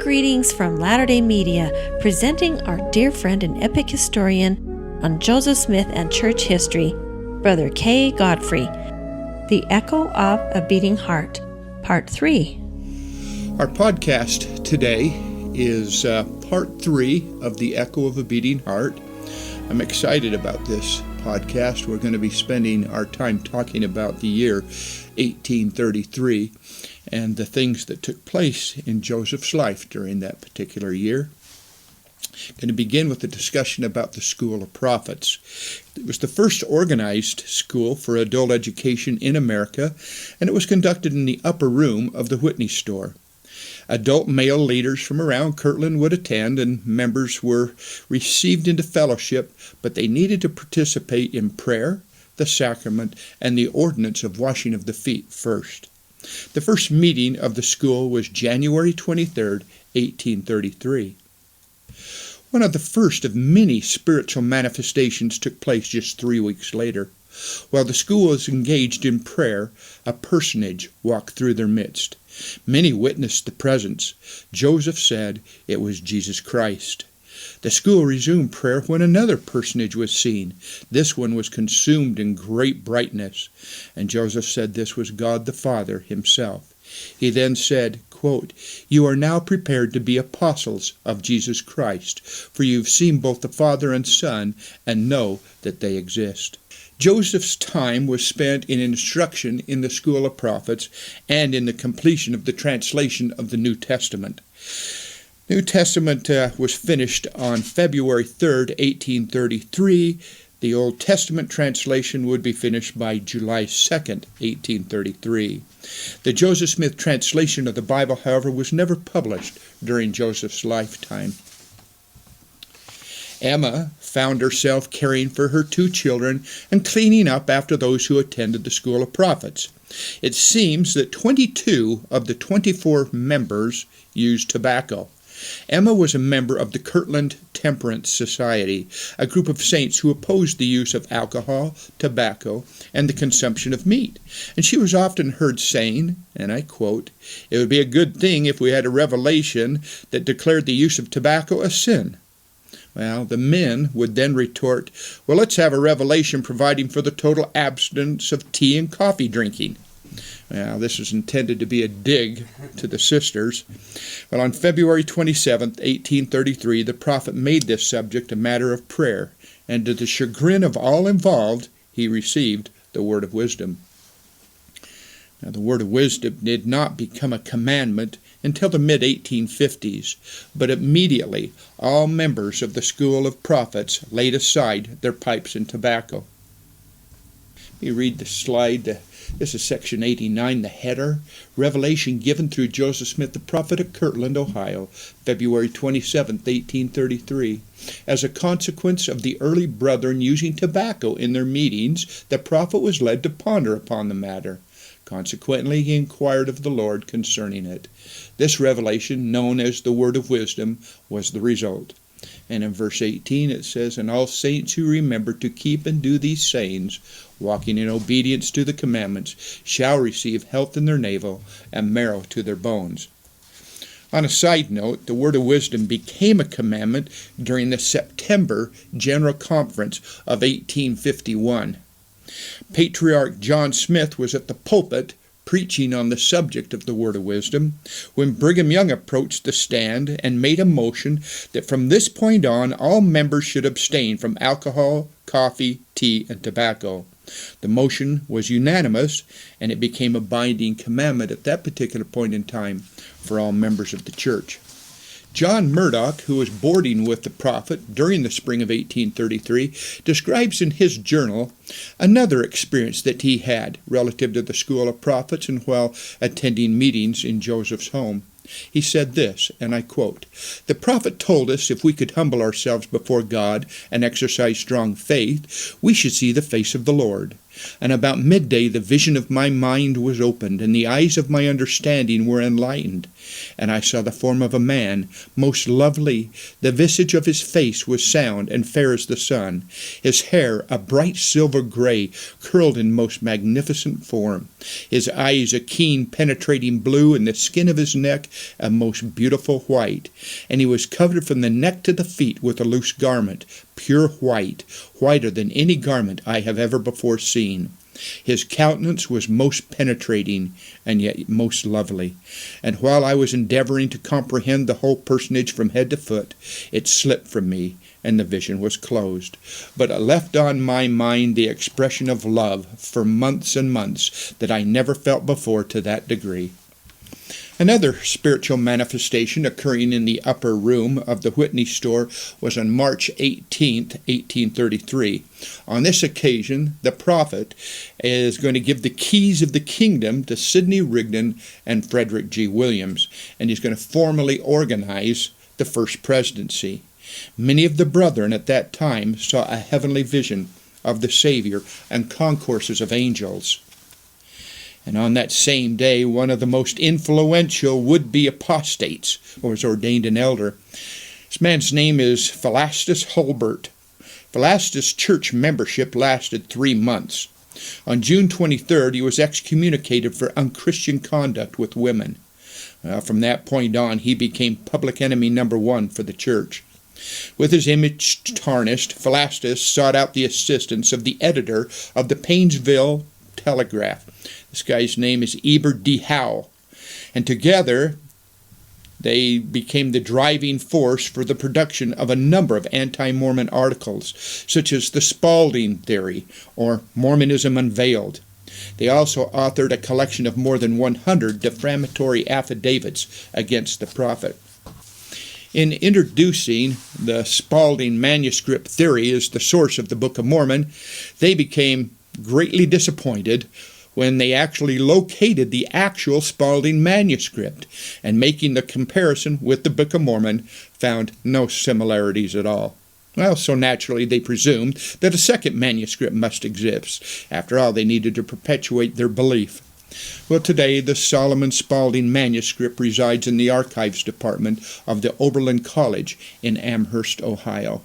greetings from Latter-day Media, presenting our dear friend and epic historian on Joseph Smith and church history, Brother K. Godfrey. The Echo of a Beating Heart, Part 3. Our podcast today is Part 3 of The Echo of a Beating Heart. I'm excited about this podcast. We're going to be spending our time talking about the year 1833 and the things that took place in Joseph's life during that particular year. I'm going to begin with a discussion about the School of Prophets. It was the first organized school for adult education in America, and it was conducted in the upper room of the Whitney store. Adult male leaders from around Kirkland would attend, and members were received into fellowship, but they needed to participate in prayer, the sacrament, and the ordinance of washing of the feet first. The first meeting of the school was January 23, 1833. One of the first of many spiritual manifestations took place just 3 weeks later. While the school was engaged in prayer, a personage walked through their midst. Many witnessed the presence. Joseph said it was Jesus Christ. The school resumed prayer when another personage was seen. This one was consumed in great brightness, and Joseph said this was God the Father himself. He then said, quote, "You are now prepared to be apostles of Jesus Christ, for you have seen both the Father and Son, and know that they exist." Joseph's time was spent in instruction in the School of Prophets and in the completion of the translation of the New Testament. New Testament was finished on February 3rd, 1833. The Old Testament translation would be finished by July 2nd, 1833. The Joseph Smith translation of the Bible, however, was never published during Joseph's lifetime. Emma found herself caring for her 2 children and cleaning up after those who attended the School of Prophets. It seems that 22 of the 24 members used tobacco. Emma was a member of the Kirkland Temperance Society, a group of saints who opposed the use of alcohol, tobacco, and the consumption of meat. And she was often heard saying, and I quote, "It would be a good thing if we had a revelation that declared the use of tobacco a sin." Well, the men would then retort, "Well, let's have a revelation providing for the total abstinence of tea and coffee drinking." Well, this was intended to be a dig to the sisters. Well, on February 27th, 1833, the prophet made this subject a matter of prayer, and to the chagrin of all involved, he received the word of wisdom. Now, the word of wisdom did not become a commandment until the mid-1850s, but immediately all members of the School of Prophets laid aside their pipes and tobacco. Let me read the slide. This is section 89, the header. Revelation given through Joseph Smith, the prophet of Kirkland, Ohio, February 27th, 1833. As a consequence of the early brethren using tobacco in their meetings, the prophet was led to ponder upon the matter. Consequently, he inquired of the Lord concerning it. This revelation, known as the word of wisdom, was the result. And in verse 18 it says, "And all saints who remember to keep and do these sayings, walking in obedience to the commandments, shall receive health in their navel and marrow to their bones." On a side note, the word of wisdom became a commandment during the September General Conference of 1851. Patriarch John Smith was at the pulpit preaching on the subject of the word of wisdom when Brigham Young approached the stand and made a motion that from this point on all members should abstain from alcohol, coffee, tea, and tobacco. The motion was unanimous, and it became a binding commandment at that particular point in time for all members of the church. John Murdock, who was boarding with the prophet during the spring of 1833, describes in his journal another experience that he had relative to the School of Prophets and while attending meetings in Joseph's home. He said this, and I quote, "The prophet told us if we could humble ourselves before God and exercise strong faith, we should see the face of the Lord. And about midday the vision of my mind was opened, and the eyes of my understanding were enlightened. And I saw the form of a man, most lovely. The visage of his face was sound and fair as the sun. His hair a bright silver gray, curled in most magnificent form. His eyes a keen penetrating blue, and the skin of his neck a most beautiful white. And he was covered from the neck to the feet with a loose garment, pure white, whiter than any garment I have ever before seen. His countenance was most penetrating, and yet most lovely. And while I was endeavoring to comprehend the whole personage from head to foot, it slipped from me, and the vision was closed. But it left on my mind the expression of love for months and months that I never felt before to that degree. Another spiritual manifestation occurring in the upper room of the Whitney store was on March 18, 1833. On this occasion, the prophet is going to give the keys of the kingdom to Sidney Rigdon and Frederick G. Williams, and he's going to formally organize the first presidency. Many of the brethren at that time saw a heavenly vision of the Savior and concourses of angels. And on that same day, one of the most influential would-be apostates was ordained an elder. This man's name is Philastus Hulbert. Philastus' church membership lasted 3 months. On June 23rd, he was excommunicated for unchristian conduct with women. From that point on, he became public enemy number 1 for the church. With his image tarnished, Philastus sought out the assistance of the editor of the Painesville Telegraph. This guy's name is Eber D. Howe. And together, they became the driving force for the production of a number of anti-Mormon articles, such as the Spalding Theory, or Mormonism Unveiled. They also authored a collection of more than 100 defamatory affidavits against the prophet. In introducing the Spalding manuscript theory as the source of the Book of Mormon, they became greatly disappointed when they actually located the actual Spalding manuscript, and making the comparison with the Book of Mormon, found no similarities at all. Well, so naturally they presumed that a second manuscript must exist. After all, they needed to perpetuate their belief. Well, today the Solomon Spalding manuscript resides in the Archives Department of the Oberlin College in Amherst, Ohio.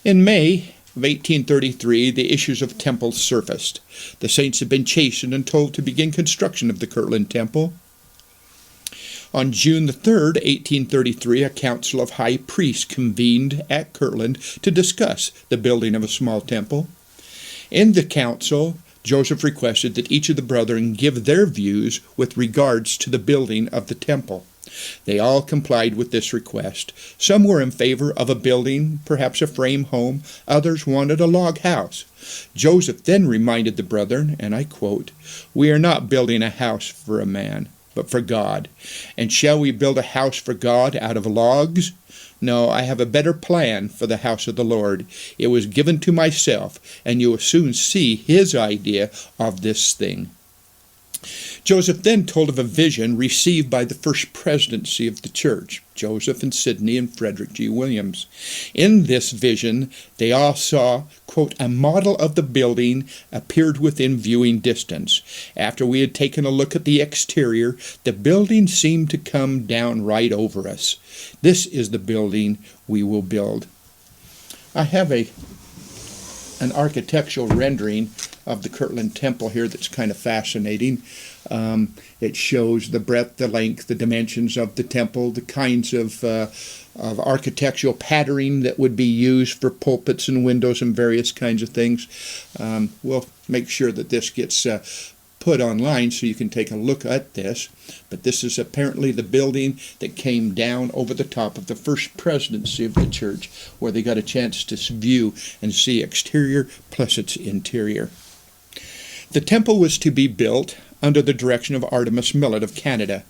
In May of 1833, the issues of Temple surfaced. The saints had been chastened and told to begin construction of the Kirkland Temple. On June the 3rd, 1833, a council of high priests convened at Kirkland to discuss the building of a small temple. In the council, Joseph requested that each of the brethren give their views with regards to the building of the temple. They all complied with this request. Some were in favor of a building, perhaps a frame home. Others wanted a log house. Joseph then reminded the brethren, and I quote, "We are not building a house for a man, but for God. And shall we build a house for God out of logs? No, I have a better plan for the house of the Lord. It was given to myself, and you will soon see his idea of this thing." Joseph then told of a vision received by the first presidency of the church, Joseph and Sidney and Frederick G. Williams. In this vision, they all saw, quote, "a model of the building appeared within viewing distance. After we had taken a look at the exterior, the building seemed to come down right over us. This is the building we will build." I have an architectural rendering of the Kirkland Temple here that's kind of fascinating. It shows the breadth, the length, the dimensions of the temple, the kinds of architectural patterning that would be used for pulpits and windows and various kinds of things. We'll make sure that this gets put online so you can take a look at this. But this is apparently the building that came down over the top of the first presidency of the church, where they got a chance to view and see exterior plus its interior. The temple was to be built under the direction of Artemus Millet of Canada.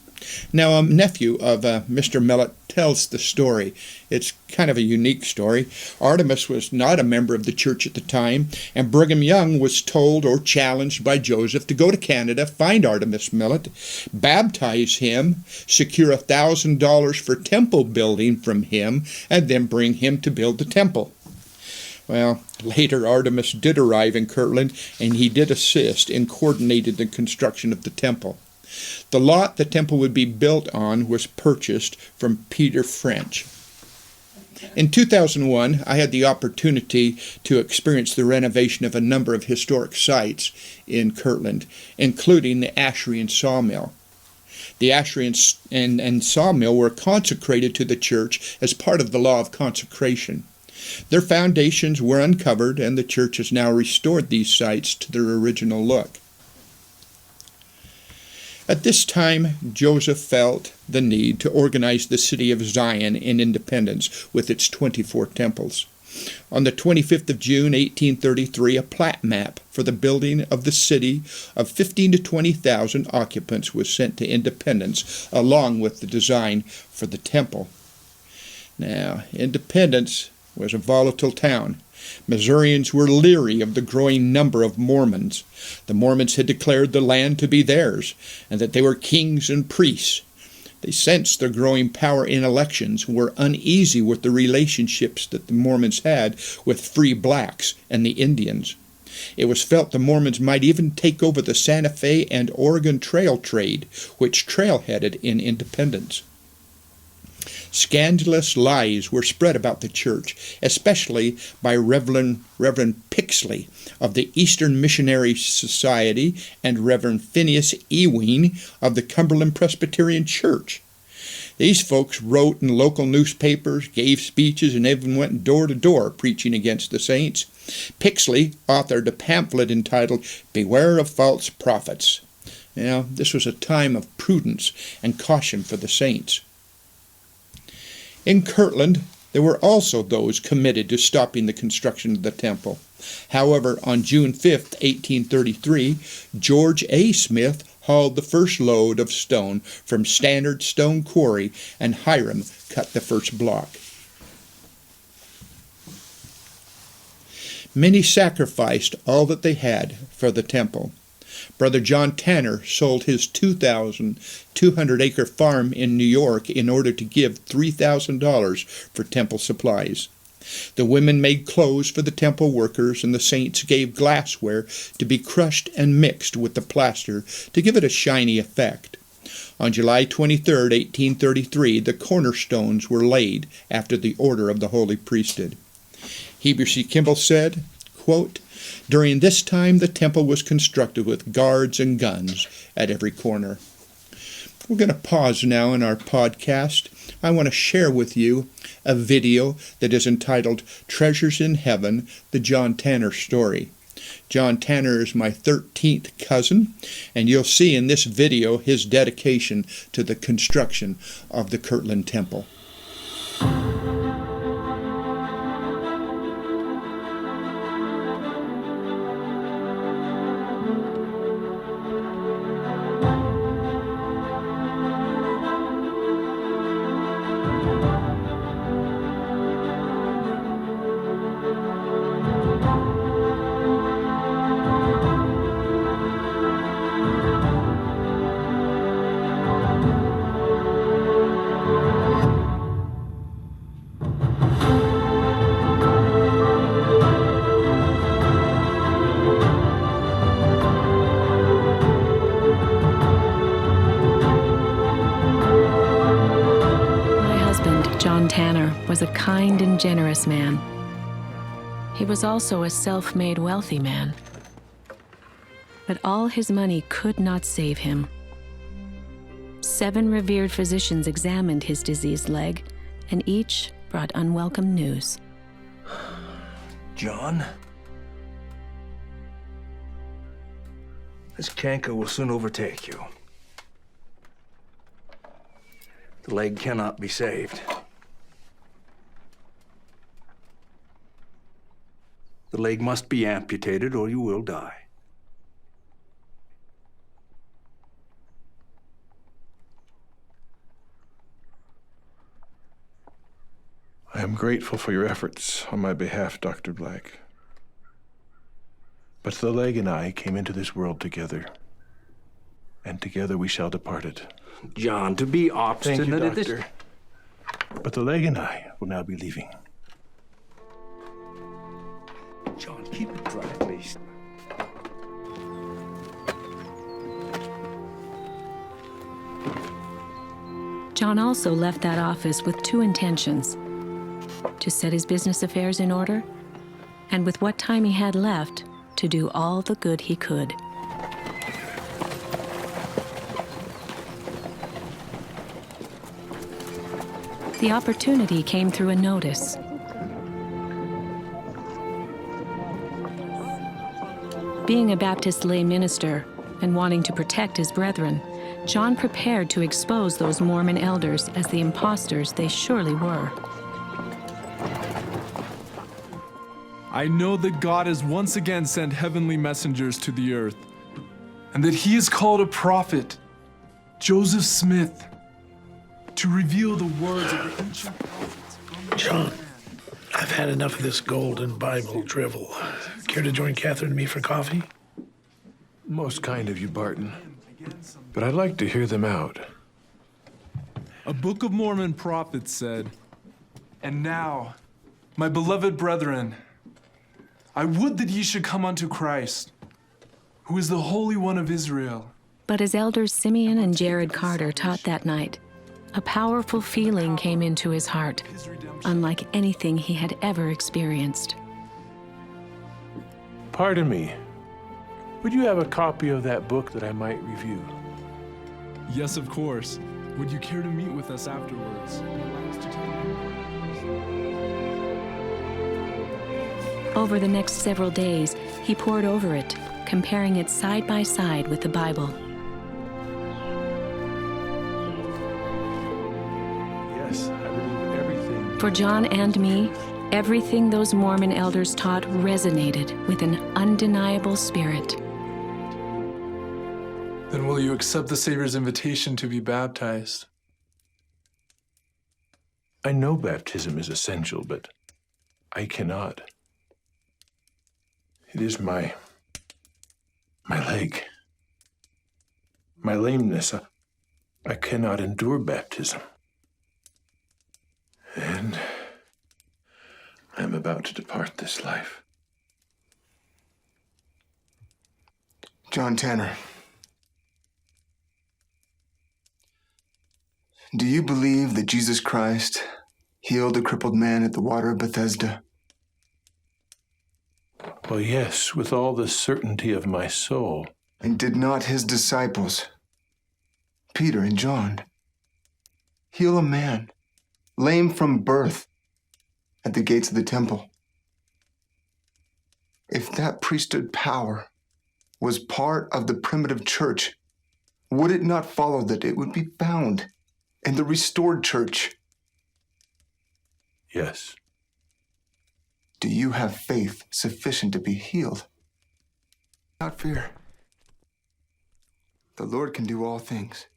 Now, a nephew of Mr. Millet tells the story. It's kind of a unique story. Artemus was not a member of the church at the time, and Brigham Young was told or challenged by Joseph to go to Canada, find Artemus Millet, baptize him, secure $1,000 for temple building from him, and then bring him to build the temple. Well, later Artemis did arrive in Kirtland, and he did assist in coordinating the construction of the temple. The lot the temple would be built on was purchased from Peter French. In 2001, I had the opportunity to experience the renovation of a number of historic sites in Kirtland, including the Ashery and Sawmill. The Ashery and Sawmill were consecrated to the church as part of the law of consecration. Their foundations were uncovered, and the church has now restored these sites to their original look. At this time, Joseph felt the need to organize the city of Zion in independence with its 24 temples. On the 25th of June, 1833, a plat map for the building of the city of 15,000 to 20,000 occupants was sent to Independence, along with the design for the temple. Now, Independence was a volatile town. Missourians were leery of the growing number of Mormons. The Mormons had declared the land to be theirs, and that they were kings and priests. They sensed their growing power in elections and were uneasy with the relationships that the Mormons had with free blacks and the Indians. It was felt the Mormons might even take over the Santa Fe and Oregon Trail trade, which trailheaded in Independence. Scandalous lies were spread about the church, especially by Reverend Pixley of the Eastern Missionary Society and Reverend Phineas Ewing of the Cumberland Presbyterian Church. These folks wrote in local newspapers, gave speeches, and even went door to door preaching against the saints. Pixley authored a pamphlet entitled "Beware of False Prophets." Now, this was a time of prudence and caution for the saints. In Kirtland, there were also those committed to stopping the construction of the temple. However, on June 5, 1833, George A. Smith hauled the first load of stone from Standard Stone Quarry, and Hiram cut the first block. Many sacrificed all that they had for the temple. Brother John Tanner sold his 2,200-acre farm in New York in order to give $3,000 for temple supplies. The women made clothes for the temple workers, and the saints gave glassware to be crushed and mixed with the plaster to give it a shiny effect. On July 23, 1833, the cornerstones were laid after the order of the holy priesthood. Heber C. Kimball said, quote, "During this time the temple was constructed with guards and guns at every corner." We're going to pause now in our podcast. I want to share with you a video that is entitled "Treasures in Heaven, the John Tanner Story." John Tanner is my 13th cousin, and you'll see in this video his dedication to the construction of the Kirkland Temple. John Tanner was a kind and generous man. He was also a self-made wealthy man. But all his money could not save him. 7 revered physicians examined his diseased leg, and each brought unwelcome news. John, this canker will soon overtake you. The leg cannot be saved. The leg must be amputated or you will die. I am grateful for your efforts on my behalf, Dr. Black. But the leg and I came into this world together, and together we shall depart it. John, to be obstinate... Thank you, Doctor. But the leg and I will now be leaving. Keep it dry, please. John also left that office with two intentions: to set his business affairs in order, and with what time he had left, to do all the good he could. The opportunity came through a notice. Being a Baptist lay minister and wanting to protect his brethren, John prepared to expose those Mormon elders as the impostors they surely were. I know that God has once again sent heavenly messengers to the earth, and that he has called a prophet, Joseph Smith, to reveal the words of the ancient prophets. John, I've had enough of this golden Bible drivel. Care to join Catherine and me for coffee? Most kind of you, Barton. But I'd like to hear them out. A Book of Mormon prophets said, "And now, my beloved brethren, I would that ye should come unto Christ, who is the Holy One of Israel." But as elders Simeon and Jared Carter taught that night, a powerful feeling came into his heart, unlike anything he had ever experienced. Pardon me. Would you have a copy of that book that I might review? Yes, of course. Would you care to meet with us afterwards? Over the next several days, he pored over it, comparing it side by side with the Bible. Yes, I believe everything. For John and me, everything those Mormon elders taught resonated with an undeniable spirit. Then will you accept the Savior's invitation to be baptized? I know baptism is essential, but I cannot. It is my leg. My lameness. I cannot endure baptism. And I'm about to depart this life. John Tanner, do you believe that Jesus Christ healed the crippled man at the water of Bethesda? Well, yes, with all the certainty of my soul. And did not his disciples, Peter and John, heal a man lame from birth at the gates of the temple? If that priesthood power was part of the primitive church, would it not follow that it would be found in the restored church? Yes. Do you have faith sufficient to be healed? Not fear. The Lord can do all things.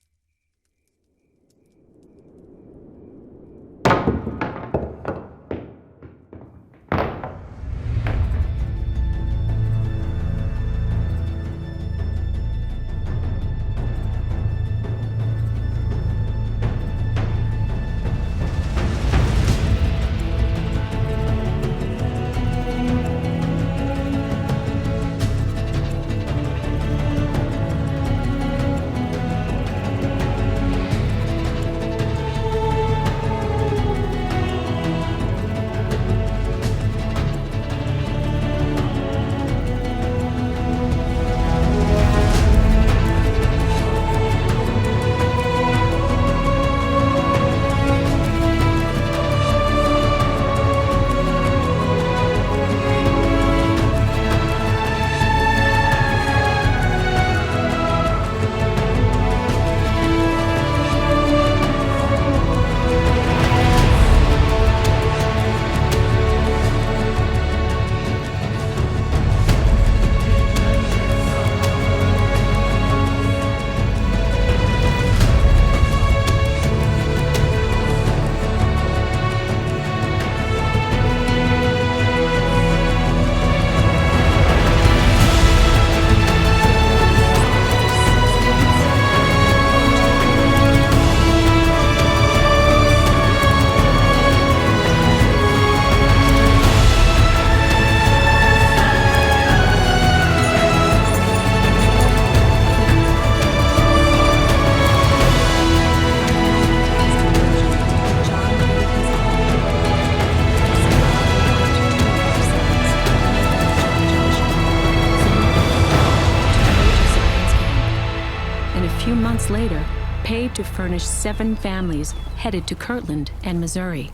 furnish 7 families headed to Kirkland and Missouri.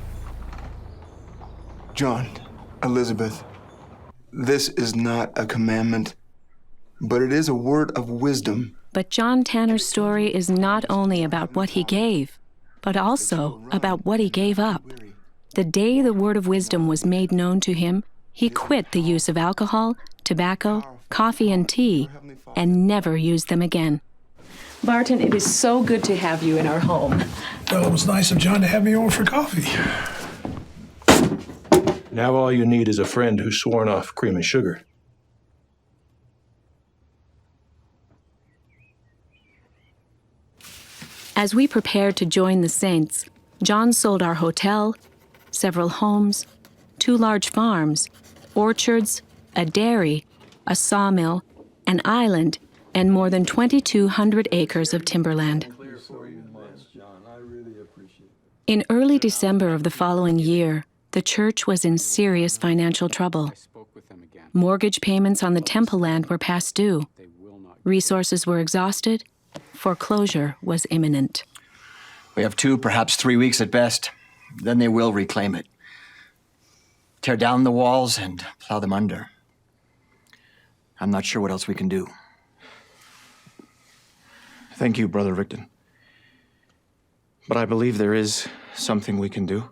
John, Elizabeth, this is not a commandment, but it is a word of wisdom. But John Tanner's story is not only about what he gave, but also about what he gave up. The day the word of wisdom was made known to him, he quit the use of alcohol, tobacco, coffee, and tea, and never used them again. Barton, it is so good to have you in our home. Well, it was nice of John to have me over for coffee. Now all you need is a friend who's sworn off cream and sugar. As we prepared to join the saints, John sold our hotel, several homes, 2 large farms, orchards, a dairy, a sawmill, an island, and more than 2,200 acres of timberland. In early December of the following year, the church was in serious financial trouble. Mortgage payments on the temple land were past due. Resources were exhausted. Foreclosure was imminent. We have 2, perhaps 3 weeks at best. Then they will reclaim it. Tear down the walls and plow them under. I'm not sure what else we can do. Thank you, Brother Rigdon. But I believe there is something we can do.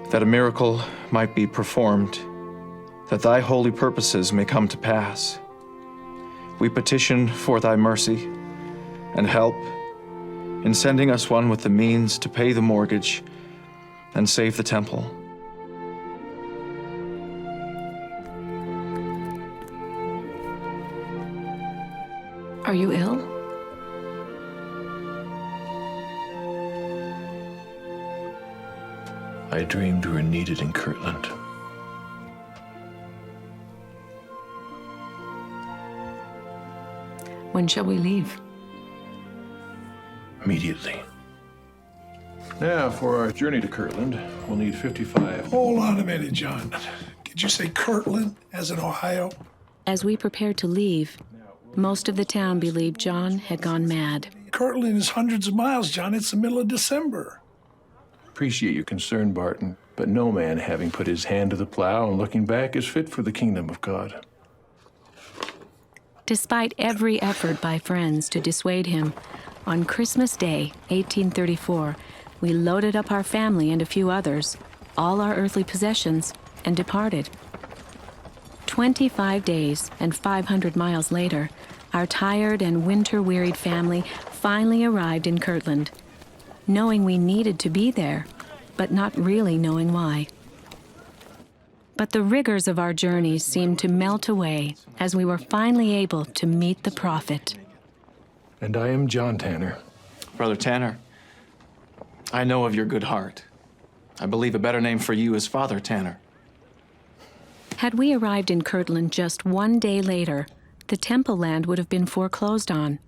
That a miracle might be performed, that thy holy purposes may come to pass. We petition for thy mercy and help in sending us one with the means to pay the mortgage and save the temple. Are you ill? I dreamed we were needed in Kirkland. When shall we leave? Immediately. Now, for our journey to Kirkland, we'll need 55. Hold on a minute, John. Did you say Kirkland, as in Ohio? As we prepared to leave, most of the town believed John had gone mad. Kirkland is hundreds of miles, John. It's the middle of December. Appreciate your concern, Barton, but no man having put his hand to the plow and looking back is fit for the kingdom of God. Despite every effort by friends to dissuade him, on Christmas Day, 1834, we loaded up our family and a few others, all our earthly possessions, and departed. 25 days and 500 miles later, our tired and winter-wearied family finally arrived in Kirkland, knowing we needed to be there, but not really knowing why. But the rigors of our journey seemed to melt away as we were finally able to meet the prophet. And I am John Tanner. Brother Tanner, I know of your good heart. I believe a better name for you is Father Tanner. Had we arrived in Kirkland just 1 day later, the temple land would have been foreclosed on.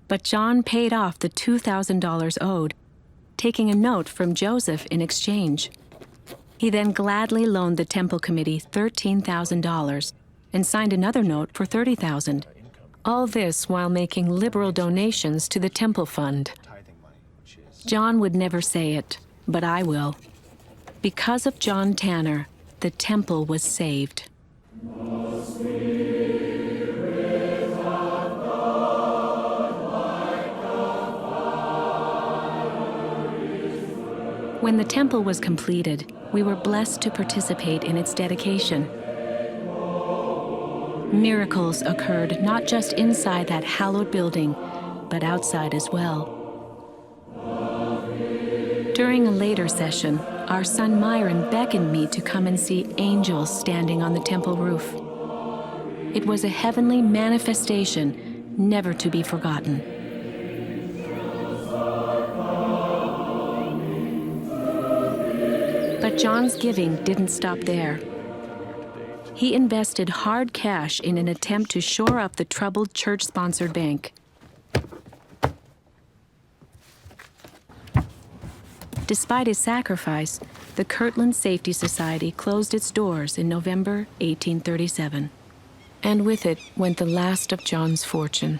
But John paid off the $2,000 owed, taking a note from Joseph in exchange. He then gladly loaned the temple committee $13,000 and signed another note for $30,000. All this while making liberal donations to the temple fund. John would never say it, but I will. Because of John Tanner, the temple was saved. When the temple was completed, we were blessed to participate in its dedication. Miracles occurred not just inside that hallowed building, but outside as well. During a later session, our son Myron beckoned me to come and see angels standing on the temple roof. It was a heavenly manifestation never to be forgotten. But John's giving didn't stop there. He invested hard cash in an attempt to shore up the troubled church-sponsored bank. Despite his sacrifice, the Kirkland Safety Society closed its doors in November 1837. And with it went the last of John's fortune.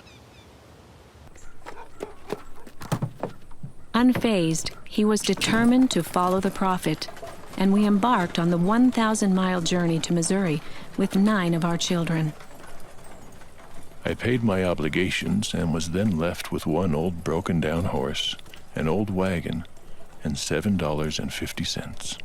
unfazed, he was determined to follow the prophet, and we embarked on the 1,000-mile journey to Missouri with 9 of our children. I paid my obligations and was then left with one old broken-down horse, an old wagon, and $7.50.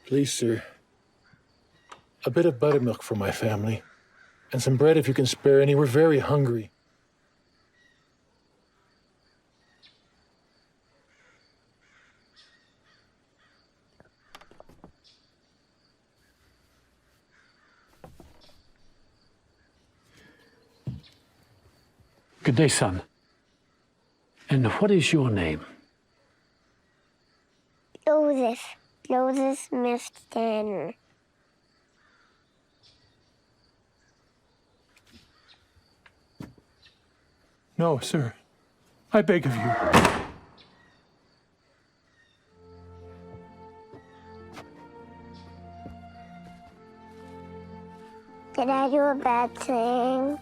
Please, sir. A bit of buttermilk for my family, and some bread if you can spare any. We're very hungry. Good day, son. And what is your name? Joseph Smith Tanner. No, sir. I beg of you. Did I do a bad thing?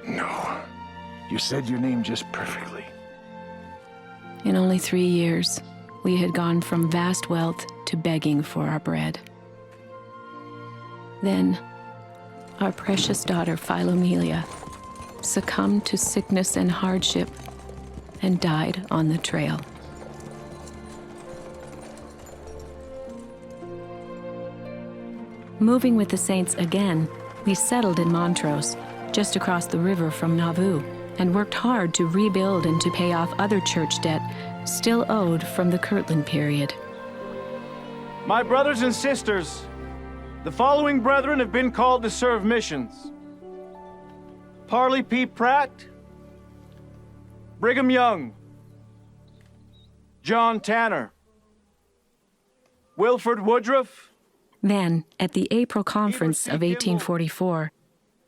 No. You said your name just perfectly. In only 3 years, we had gone from vast wealth to begging for our bread. Then, our precious daughter, Philomelia, succumbed to sickness and hardship and died on the trail. Moving with the Saints again, we settled in Montrose, just across the river from Nauvoo, and worked hard to rebuild and to pay off other church debt still owed from the Kirkland period. My brothers and sisters, the following brethren have been called to serve missions: Parley P. Pratt, Brigham Young, John Tanner, Wilford Woodruff. Then, at the April Conference of 1844,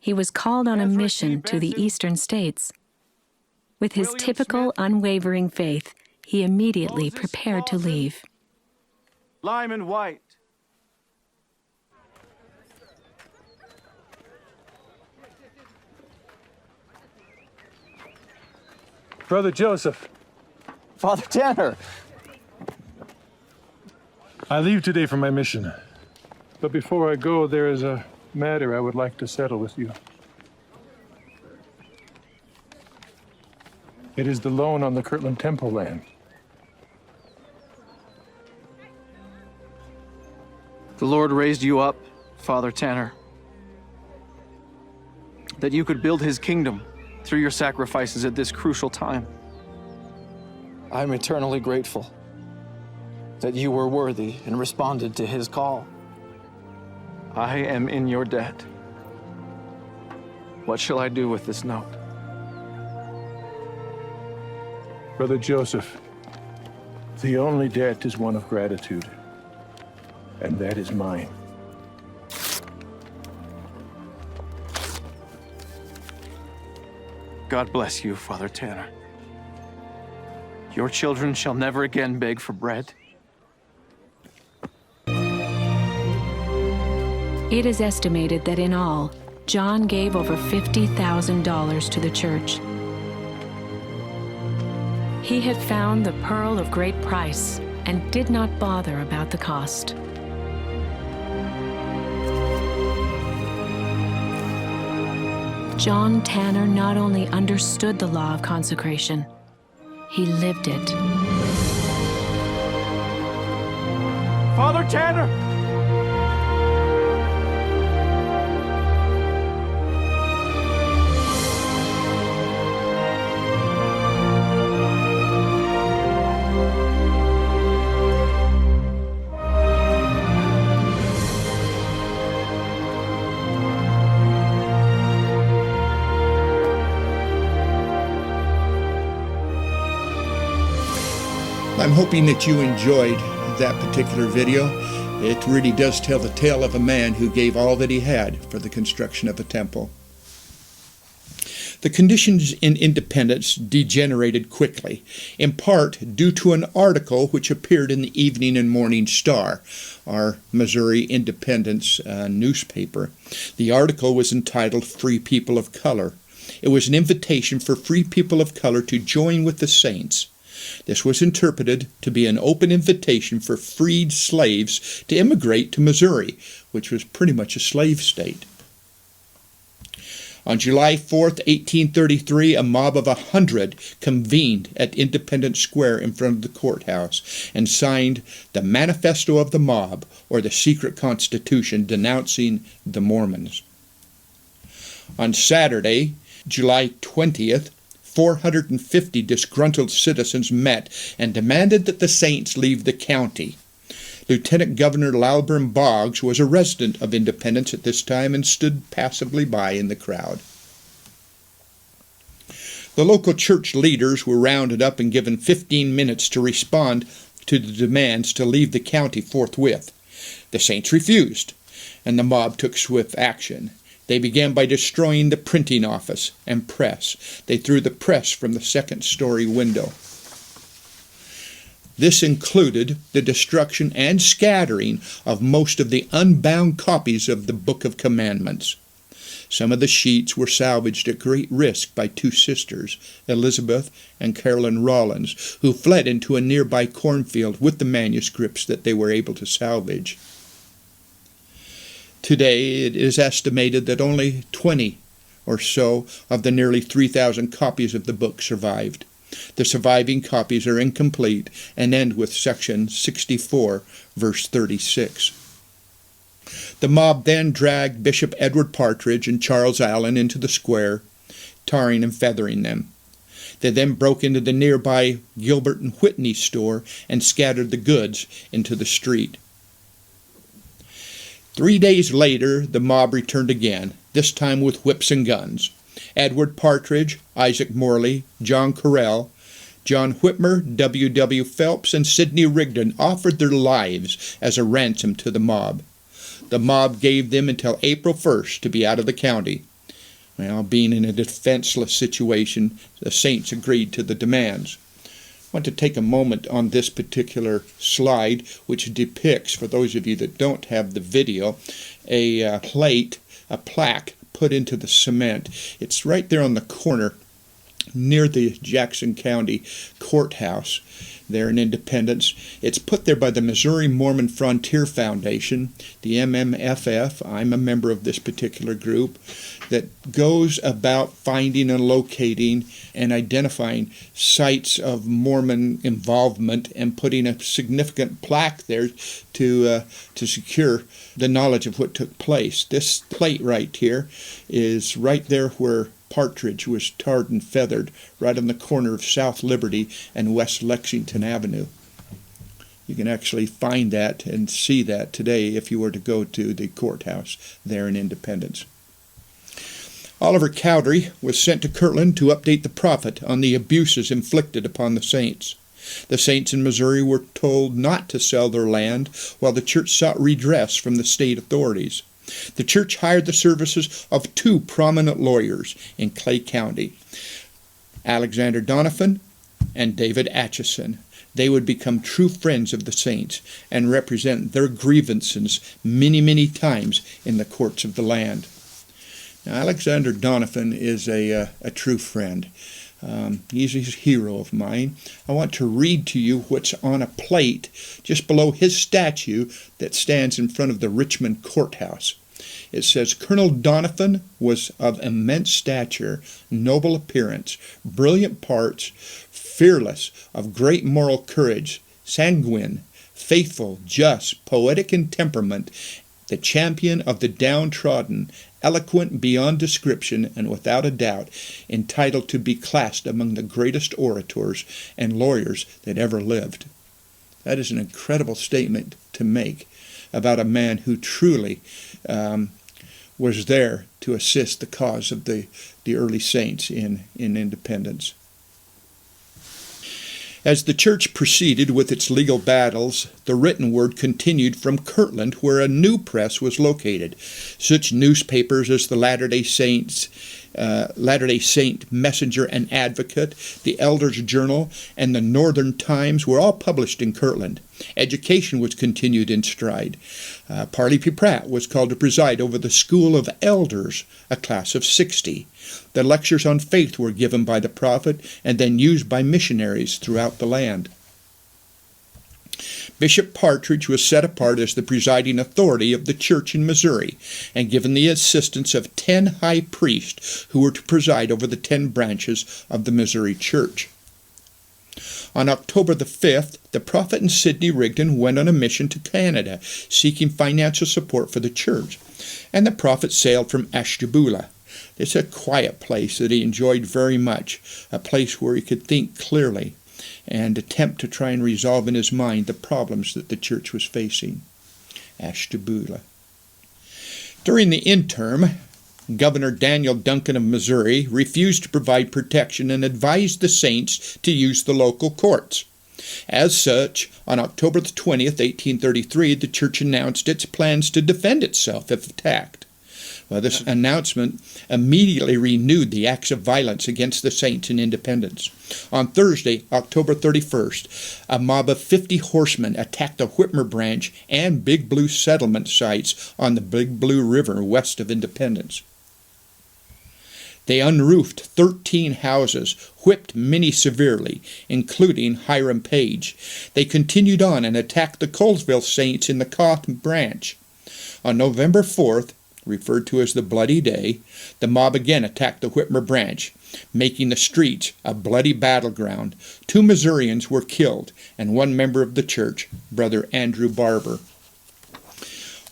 he was called on a mission to the eastern states. With his typical unwavering faith, he immediately prepared to leave. Lyman White. Brother Joseph. Father Tanner. I leave today for my mission. But before I go, there is a matter I would like to settle with you. It is the loan on the Kirkland Temple land. The Lord raised you up, Father Tanner, that you could build his kingdom through your sacrifices at this crucial time. I'm eternally grateful that you were worthy and responded to his call. I am in your debt. What shall I do with this note? Brother Joseph, the only debt is one of gratitude, and that is mine. God bless you, Father Tanner. Your children shall never again beg for bread. It is estimated that in all, John gave over $50,000 to the church. He had found the pearl of great price and did not bother about the cost. John Tanner not only understood the law of consecration, he lived it. Father Tanner! I'm hoping that you enjoyed that particular video. It really does tell the tale of a man who gave all that he had for the construction of the temple. The conditions in Independence degenerated quickly, in part due to an article which appeared in the Evening and Morning Star, our Missouri Independence newspaper. The article was entitled "Free People of Color." It was an invitation for free people of color to join with the saints. This was interpreted to be an open invitation for freed slaves to immigrate to Missouri, which was pretty much a slave state. On July 4th, 1833, a mob of 100 convened at Independence Square in front of the courthouse and signed the Manifesto of the Mob, or the Secret Constitution, denouncing the Mormons. On Saturday, July 20th, 450 disgruntled citizens met and demanded that the saints leave the county. Lieutenant Governor Lilburn Boggs was a resident of Independence at this time and stood passively by in the crowd. The local church leaders were rounded up and given 15 minutes to respond to the demands to leave the county forthwith. The saints refused, and the mob took swift action. They began by destroying the printing office and press. They threw the press from the second-story window. This included the destruction and scattering of most of the unbound copies of the Book of Commandments. Some of the sheets were salvaged at great risk by two sisters, Elizabeth and Carolyn Rollins, who fled into a nearby cornfield with the manuscripts that they were able to salvage. Today, it is estimated that only 20 or so of the nearly 3,000 copies of the book survived. The surviving copies are incomplete and end with section 64, verse 36. The mob then dragged Bishop Edward Partridge and Charles Allen into the square, tarring and feathering them. They then broke into the nearby Gilbert and Whitney store and scattered the goods into the street. 3 days later, the mob returned again, this time with whips and guns. Edward Partridge, Isaac Morley, John Correll, John Whitmer, W. Phelps, and Sidney Rigdon offered their lives as a ransom to the mob. The mob gave them until April 1st to be out of the county. Well, being in a defenseless situation, the saints agreed to the demands. I want to take a moment on this particular slide, which depicts, for those of you that don't have the video, a plaque put into the cement. It's right there on the corner near the Jackson County Courthouse there in Independence. It's put there by the Missouri Mormon Frontier Foundation, the MMFF. I'm a member of this particular group that goes about finding and locating and identifying sites of Mormon involvement and putting a significant plaque there to secure the knowledge of what took place. This plate right here is right there where Partridge was tarred and feathered, right on the corner of South Liberty and West Lexington Avenue. You can actually find that and see that today if you were to go to the courthouse there in Independence. Oliver Cowdery was sent to Kirkland to update the prophet on the abuses inflicted upon the saints. The saints in Missouri were told not to sell their land while the church sought redress from the state authorities. The church hired the services of two prominent lawyers in Clay County, Alexander Donovan and David Atchison. They would become true friends of the saints and represent their grievances many, many times in the courts of the land. Now, Alexander Donovan is a true friend. He's a hero of mine. I want to read to you what's on a plate just below his statue that stands in front of the Richmond Courthouse. It says, Colonel Donovan was of immense stature, noble appearance, brilliant parts, fearless, of great moral courage, sanguine, faithful, just, poetic in temperament, the champion of the downtrodden, eloquent beyond description, and without a doubt entitled to be classed among the greatest orators and lawyers that ever lived. That is an incredible statement to make about a man who truly was there to assist the cause of the early saints in Independence. As the church proceeded with its legal battles, the written word continued from Kirkland, where a new press was located. Such newspapers as the Latter-day Saints Latter-day Saint Messenger and Advocate, the Elder's Journal, and the Northern Times were all published in Kirtland. Education was continued in Stride. Parley P. Pratt was called to preside over the School of Elders, a class of 60. The lectures on faith were given by the prophet and then used by missionaries throughout the land. Bishop Partridge was set apart as the presiding authority of the church in Missouri and given the assistance of 10 high priests who were to preside over the 10 branches of the Missouri church. On October the 5th, the prophet and Sidney Rigdon went on a mission to Canada, seeking financial support for the church, and the prophet sailed from Ashtabula. It's a quiet place that he enjoyed very much, a place where he could think clearly and attempt to try and resolve in his mind the problems that the church was facing. Ashtabula. During the interim, Governor Daniel Duncan of Missouri refused to provide protection and advised the saints to use the local courts. As such, on October 20th, 1833, the church announced its plans to defend itself if attacked. Well, this announcement immediately renewed the acts of violence against the saints in Independence. On Thursday, October 31st, a mob of 50 horsemen attacked the Whitmer Branch and Big Blue settlement sites on the Big Blue River west of Independence. They unroofed 13 houses, whipped many severely, including Hiram Page. They continued on and attacked the Colesville saints in the Cotton Branch. On November 4th, referred to as the Bloody Day, the mob again attacked the Whitmer Branch, making the streets a bloody battleground. 2 Missourians were killed, and 1 member of the church, Brother Andrew Barber.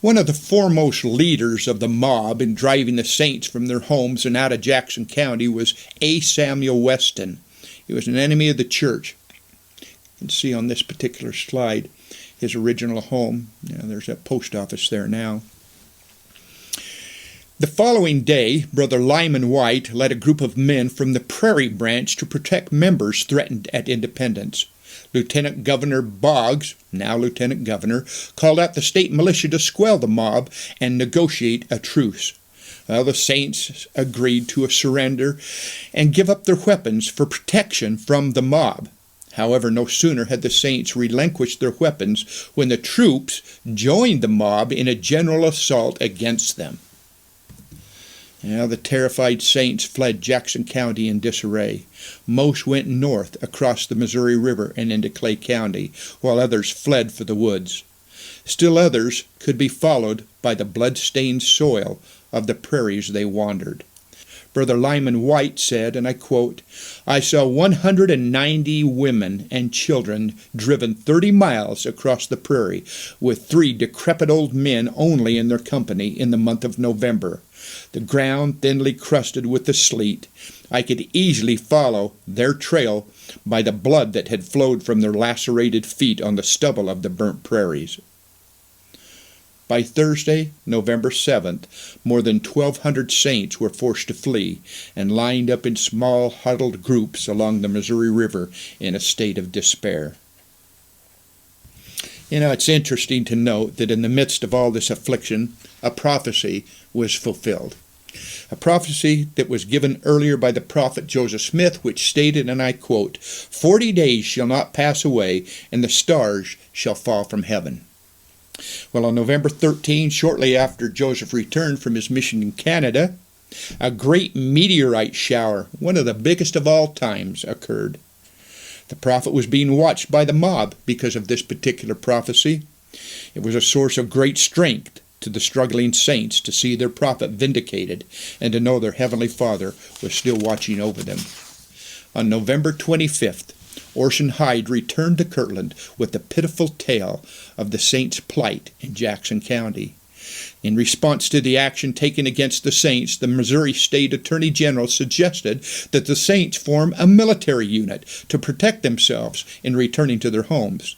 One of the foremost leaders of the mob in driving the saints from their homes and out of Jackson County was A. Samuel Weston. He was an enemy of the church. You can see on this particular slide his original home. There's a post office there now. The following day, Brother Lyman White led a group of men from the Prairie Branch to protect members threatened at Independence. Lieutenant Governor Boggs, now Lieutenant Governor, called out the state militia to quell the mob and negotiate a truce. Well, the saints agreed to a surrender and give up their weapons for protection from the mob. However, no sooner had the saints relinquished their weapons when the troops joined the mob in a general assault against them. Now, the terrified saints fled Jackson County in disarray. Most went north across the Missouri River and into Clay County, while others fled for the woods. Still others could be followed by the blood-stained soil of the prairies they wandered. Brother Lyman White said, and I quote, "I saw 190 women and children driven 30 miles across the prairie, with 3 decrepit old men only in their company in the month of November. The ground thinly crusted with the sleet. I could easily follow their trail by the blood that had flowed from their lacerated feet on the stubble of the burnt prairies." By Thursday, November 7th, more than 1,200 saints were forced to flee and lined up in small huddled groups along the Missouri River in a state of despair. It's interesting to note that in the midst of all this affliction, a prophecy was fulfilled. A prophecy that was given earlier by the prophet Joseph Smith, which stated, and I quote, "40 days shall not pass away, and the stars shall fall from heaven." Well, on November 13, shortly after Joseph returned from his mission in Canada, a great meteorite shower, one of the biggest of all times, occurred. The prophet was being watched by the mob because of this particular prophecy. It was a source of great strength to the struggling saints to see their prophet vindicated and to know their Heavenly Father was still watching over them. On November 25th, Orson Hyde returned to Kirtland with the pitiful tale of the saints' plight in Jackson County. In response to the action taken against the saints, the Missouri State Attorney General suggested that the saints form a military unit to protect themselves in returning to their homes.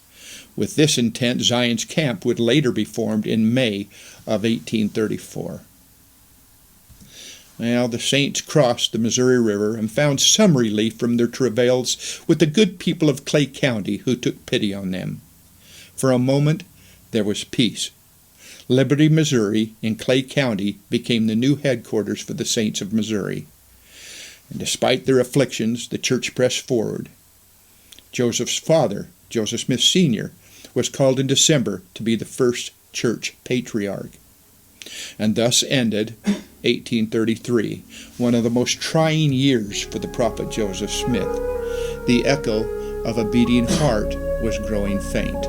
With this intent, Zion's Camp would later be formed in May of 1834. Well, the saints crossed the Missouri River and found some relief from their travails with the good people of Clay County who took pity on them. For a moment, there was peace. Liberty, Missouri, in Clay County became the new headquarters for the Saints of Missouri. And despite their afflictions, the church pressed forward. Joseph's father, Joseph Smith Sr., was called in December to be the first Church Patriarch. And thus ended 1833, one of the most trying years for the prophet Joseph Smith. The echo of a beating heart was growing faint.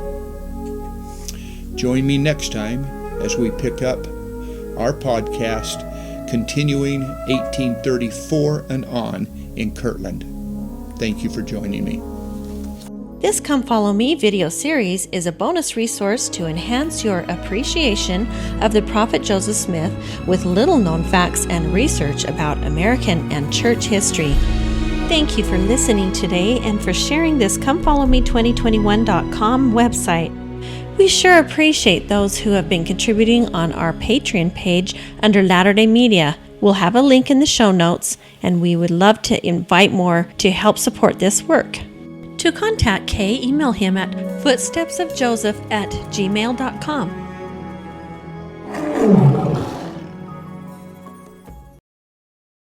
Join me next time as we pick up our podcast, continuing 1834 and on in Kirkland. Thank you for joining me. This Come Follow Me video series is a bonus resource to enhance your appreciation of the prophet Joseph Smith with little-known facts and research about American and church history. Thank you for listening today and for sharing this ComeFollowMe2021.com website. We sure appreciate those who have been contributing on our Patreon page under Latter-day Media. We'll have a link in the show notes, and we would love to invite more to help support this work. To contact Kay, email him at footstepsofjoseph@gmail.com.